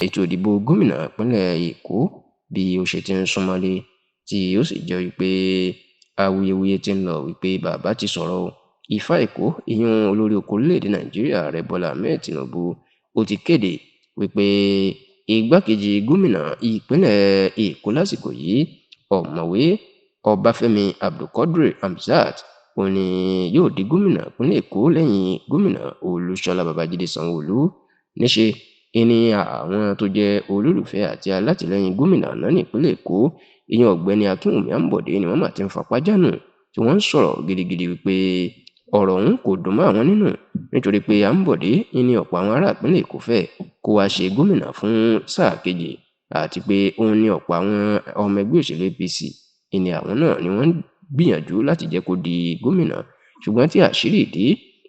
ètò ìdìbò gómìnà ìpínlẹ̀ Èkó bí ó ṣe ti ń súnmọ́lé, tí ó sì jẹ́ wípé awuyewuye ti ń lọ wípé bàbá ti sọ̀rọ̀ o. Ifá Èkó, ìyún olórí oko orílẹ̀-èdè Nàìjíríà Ààrẹ Bọ́lá Ahmed Tinubu, ó ti kéde wípé igbákejì gómìnà ìpínlẹ̀ Èkó lásìkò yìí, ọ̀mọ̀wé Ọbáfẹ́mi Abdulkadir Hamzat, òun ni yóò di gómìnà ìpínlẹ̀ Èkó lẹ́yìn gómìnà Olúṣọlá Babájídé Sanwó-Olú. Níṣe ni àwọn tó jẹ́ olólùfẹ́ àti alátìlẹyìn gómìnà àná nípínlẹ̀ Èkó, ìyẹn ọ̀gbẹ́ni Akínwùmí Àǹbọ̀dé, ni wọ́n mà ti ń fapá jánu tí wọ́n ń sọ̀rọ̀ gidigidi wípé ọ̀rọ̀ ọ̀hún kò dùn mọ́ àwọn nínú, nítorí pé Àǹbọ̀dé ní ọ̀pọ̀ àwọn ará ìpínlẹ̀ Èkó fẹ́ kó wá ṣe gómìnà fún sáà kejì, àti pé òun ní ọ̀pọ̀ àwọn ọmọ ẹgbẹ́ òṣèlú APC ni àwọn náà ni wọ́n ń gbìyànjú láti jẹ́ kó di gómìnà, ṣùgbọ́n tí àṣírí ìdí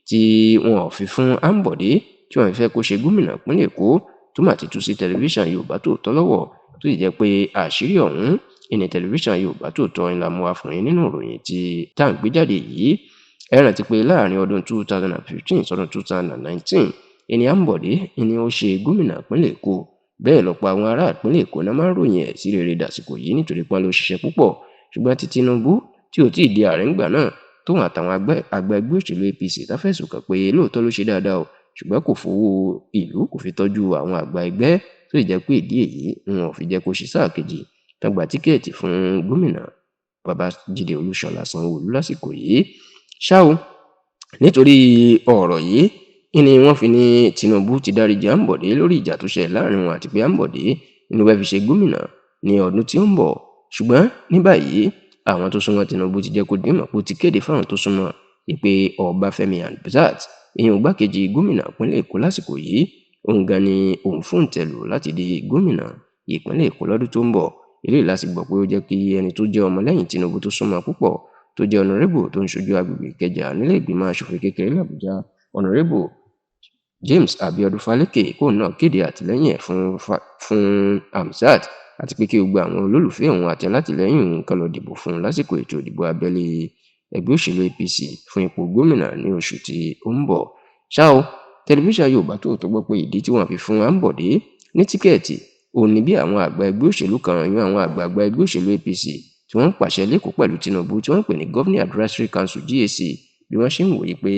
tí wọn ò fi fún Àǹbọ̀dé tí wọ́n fẹ́ kó ṣe gómìnà ìpínlẹ̀ Èkó tó mà ti tú sí tẹlifíṣàn Yorùbá Tòótọ́ lọ́wọ́, tó sì jẹ́ pé àṣírí ọ̀hún ní tẹlifíṣàn Yorùbá Tòótọ́ ńlá mú wá fún yín nínú ìròyìn tí tá à ń gbé jáde yìí. Ẹ rántí pé láàrin ọdún 2015 sọdún 2019 ni Àǹbọ̀dé ni ó ṣe gómìnà ìpínlẹ̀ Èkó. Bẹ́ẹ̀ lọ́pọ̀ àwọn ará ìpínlẹ̀ Èkó náà máa ń ròyìn ẹ̀ sí rere dàsìkò yìí nítorí pé wọ́n ló ṣiṣẹ́ púpọ̀, ṣùgbọ́n tí Tinubu tí ò tíì di ààrẹ ńgbà náà, tóun àtàwọn àgbà ẹgbẹ́ òṣèlú APC tá fẹ̀sùn kàn pé lóòótọ́ ló ṣe dáadáa o, ṣùgbọ́n kò fowó ìlú kò fi tọ́jú àwọn àgbà ẹgbẹ́, tó sì jẹ́ pé ìdí èyí wọn ò fi jẹ́ kó ṣe sáà kejì tán gba tíkẹ́ẹ̀tì fún gómìnà Babájídé Olúṣọlá Sanwó-Olú lásìkò yìí. Ṣá o, nítorí ọ̀rọ̀ yìí ni wọ́n fi ní Tinubu ti dáríjì Àǹbọ̀dé lórí ìjà tó ṣẹlẹ̀ láàrin wọn, àti pé Àǹbọ̀dé ni wọ́n fi ṣe gómìnà ní ọdún tí ó ń bọ̀. Ṣùgbọ́n ní báyìí àwọn tó súnmọ́ Tinubu ti jẹ́ kó dímọ̀ pé ó ti kéde fáwọn tó súnmọ́ wípé Ọbáfẹ́mi Hamzat, ìyẹn igbákejì gómìnà ìpínlẹ̀ Èkó lásìkò yìí, òun gan ni òun fòǹtẹ̀lù láti di gómìnà ìpínlẹ̀ Èkó lọ́dún tó ń bọ̀. Eléyìí la sì gbọ́ pé ó jẹ́ kí ẹni tó jẹ́ ọmọlẹ́yìn Tinubu tó súnmọ́ púpọ̀, tó jẹ́ ọ̀nàrẹ́bù tó ń ṣojú agbègbè Ìkẹjà nílé ìgbìmọ̀ aṣòfin kékeré l'Àbújá, ọ̀nàrẹ́bù James Abiodun Faleke, kóun náà kéde àtìlẹ́yìn ẹ̀ fún Hamzat, àti pé kí gbogbo àwọn olólùfẹ́ òun àti alátìlẹ́yìn òun kan lọ dìbò fún un lásìkò ètò ìdìbò abẹ́lé ẹgbẹ́ òṣèlú APC fún ipò gómìnà ní oṣù tí ó ń bọ̀. Ṣá o, tẹlifíṣàn Yorùbá Tòótọ́ gbọ́ pé ìdí tí wọ́n fi fún Àǹbọ̀dé ní tíkẹ́ẹ̀tì òun ni bí àwọn àgbà ẹgbẹ́ òṣèlú kan, yan àwọn àgbààgbà ẹgbẹ́ òṣèlú APC tí wọ́n ń pàṣẹ lẹ́kọ̀ọ́ pẹ̀lú Tinubu, tí wọ́n ń pè ní Governor Advisory Council GAC, bí wọ́n ṣe ń wòye pé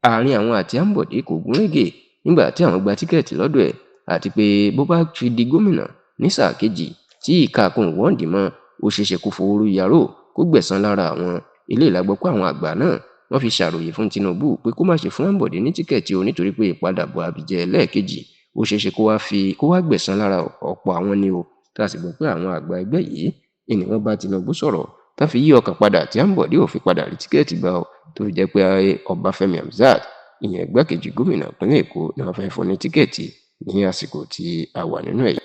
àárín àwọn àti Àǹbọ̀dé kò gúnrégé nígbà tí àwọn gba tíkẹ́ẹ̀tì lọ́dọ̀ ẹ̀, àti pé bó bá fi di gómìnà ní sáà kejì tí ìka kan wọ́n dì mọ́, ó ṣeéṣe kó fowórú yarò kó gbẹ̀san lára àwọn. Eléyìí la gbọ́ pé àwọn àgbà náà wọ́n fi ṣàròyé fún Tinubu pé kó má ṣe fún Àǹbọ̀dé ní tíkẹ́ẹ̀tì o, nítorí pé ìpadàbọ̀ àbíjẹ lẹ́ẹ̀kejì ó ṣeéṣe kó wá gbẹ̀san lára ọ̀pọ̀ àwọn ni o. Tá a sì gbọ́ pé àwọn àgbà ẹgbẹ́ yìí ni wọ́n bá Tinubu sọ̀rọ̀ tá fi yí ọkàn padà tí Àǹbọ̀dé ò fi padà rí tíkẹ́ẹ̀tì gbà o, tó fi jẹ́ pé Ọbáfẹ́mi Hamzat, ìyẹn igbákejì gómìnà ìpínlẹ̀ Èkó, ni wọ́n fẹ́ fún ní tíkẹ́ẹ̀tì ní àsìkò tí a wà nínú ẹ̀.